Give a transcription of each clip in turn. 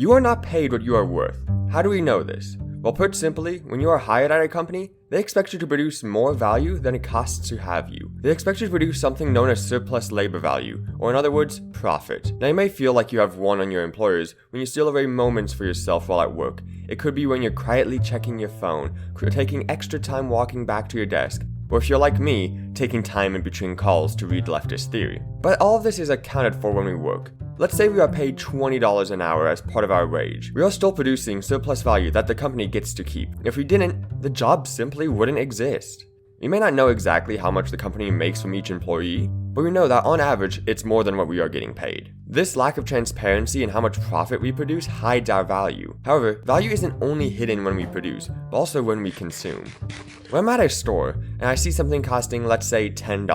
You are not paid what you are worth. How do we know this? Well, put simply, when you are hired at a company, they expect you to produce more value than it costs to have you. They expect you to produce something known as surplus labor value, or in other words, profit. Now, you may feel like you have won on your employers when you steal away moments for yourself while at work. It could be when you're quietly checking your phone, taking extra time walking back to your desk, or if you're like me, taking time in between calls to read leftist theory. But all of this is accounted for when we work. Let's say we are paid $20 an hour as part of our wage. We are still producing surplus value that the company gets to keep. If we didn't, the job simply wouldn't exist. You may not know exactly how much the company makes from each employee, but we know that on average, it's more than what we are getting paid. This lack of transparency in how much profit we produce hides our value. However, value isn't only hidden when we produce, but also when we consume. When I'm at a store, and I see something costing, let's say, $10,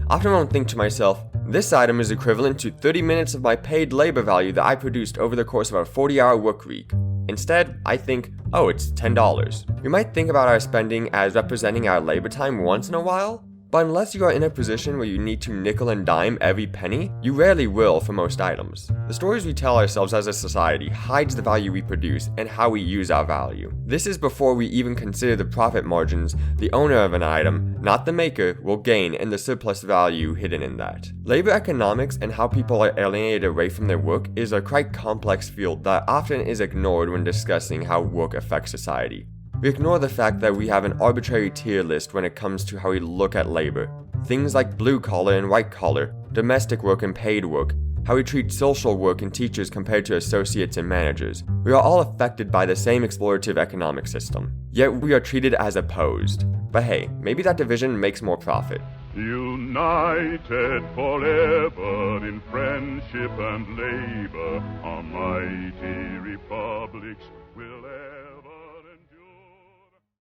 often I don't think to myself, this item is equivalent to 30 minutes of my paid labor value that I produced over the course of a 40-hour work week. Instead, I think, oh, it's $10. We might think about our spending as representing our labor time once in a while, but unless you are in a position where you need to nickel and dime every penny, you rarely will for most items. The stories we tell ourselves as a society hides the value we produce and how we use our value. This is before we even consider the profit margins the owner of an item, not the maker, will gain and the surplus value hidden in that. Labor economics and how people are alienated away from their work is a quite complex field that often is ignored when discussing how work affects society. We ignore the fact that we have an arbitrary tier list when it comes to how we look at labor. Things like blue collar and white collar, domestic work and paid work, how we treat social work and teachers compared to associates and managers. We are all affected by the same exploitative economic system, yet we are treated as opposed. But hey, maybe that division makes more profit. United forever in friendship and labor, our mighty republics will